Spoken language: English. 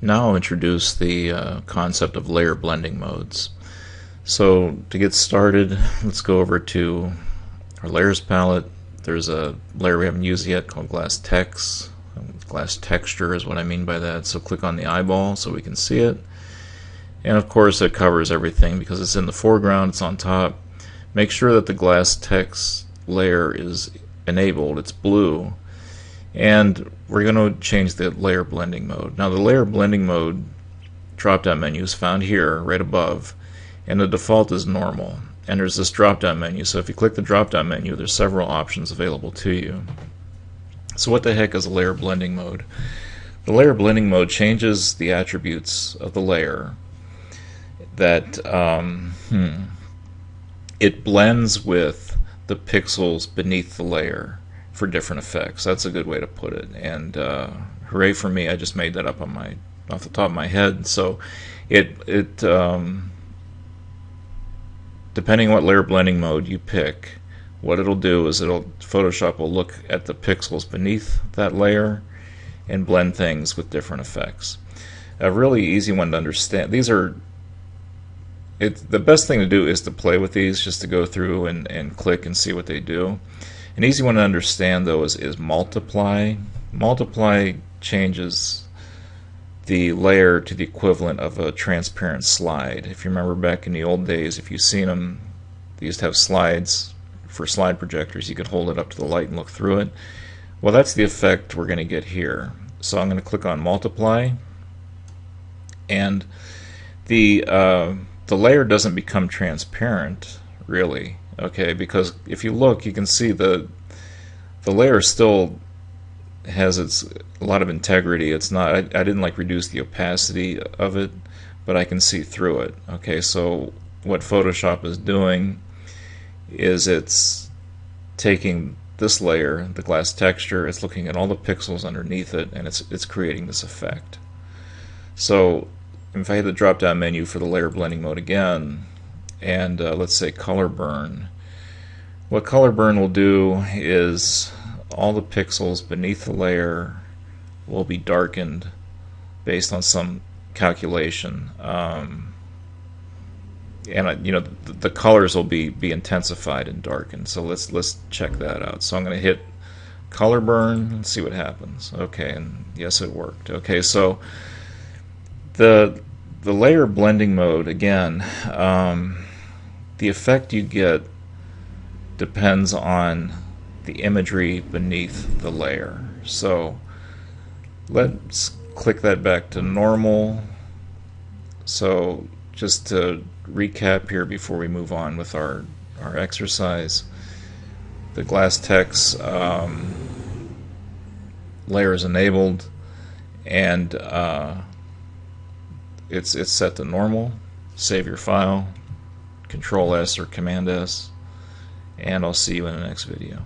Now I'll introduce the concept of layer blending modes. So to get started, let's go over to our layers palette. There's a layer we haven't used yet called glass text. Glass texture is what I mean by that. So click on the eyeball so we can see it. And of course it covers everything because it's in the foreground, it's on top. Make sure that the glass text layer is enabled, it's blue. And we're going to change the layer blending mode. Now the layer blending mode drop-down menu is found here right above, and the default is normal. And there's this drop-down menu, so if you click the drop-down menu there's several options available to you. So what the heck is a layer blending mode? The layer blending mode changes the attributes of the layer that it blends with the pixels beneath the layer for different effects. That's a good way to put it. And hooray for me, I just made that up on off the top of my head. So it depending on what layer blending mode you pick, what it'll do is Photoshop will look at the pixels beneath that layer and blend things with different effects. A really easy one to understand. The best thing to do is to play with these, just to go through and click and see what they do. An easy one to understand though is multiply. Multiply changes the layer to the equivalent of a transparent slide. If you remember back in the old days, if you've seen them, they used to have slides for slide projectors. You could hold it up to the light and look through it. Well, that's the effect we're going to get here. So I'm going to click on multiply, and the layer doesn't become transparent really, okay, because if you look you can see the layer still has a lot of integrity. It's not, I didn't reduce the opacity of it, but I can see through it. Okay, so what Photoshop is doing is it's taking this layer, the glass texture, it's looking at all the pixels underneath it, and it's creating this effect. So if I hit the drop down menu for the layer blending mode again, and let's say color burn, what color burn will do is all the pixels beneath the layer will be darkened based on some calculation, and the colors will be intensified and darkened. So let's check that out. So I'm going to hit color burn and see what happens. Okay, and yes, it worked. Okay, so the layer blending mode, again, the effect you get depends on the imagery beneath the layer. So let's click that back to normal. So just to recap here before we move on with our exercise, the glass text layer is enabled, and it's set to normal. Save your file, Control S or Command S, and I'll see you in the next video.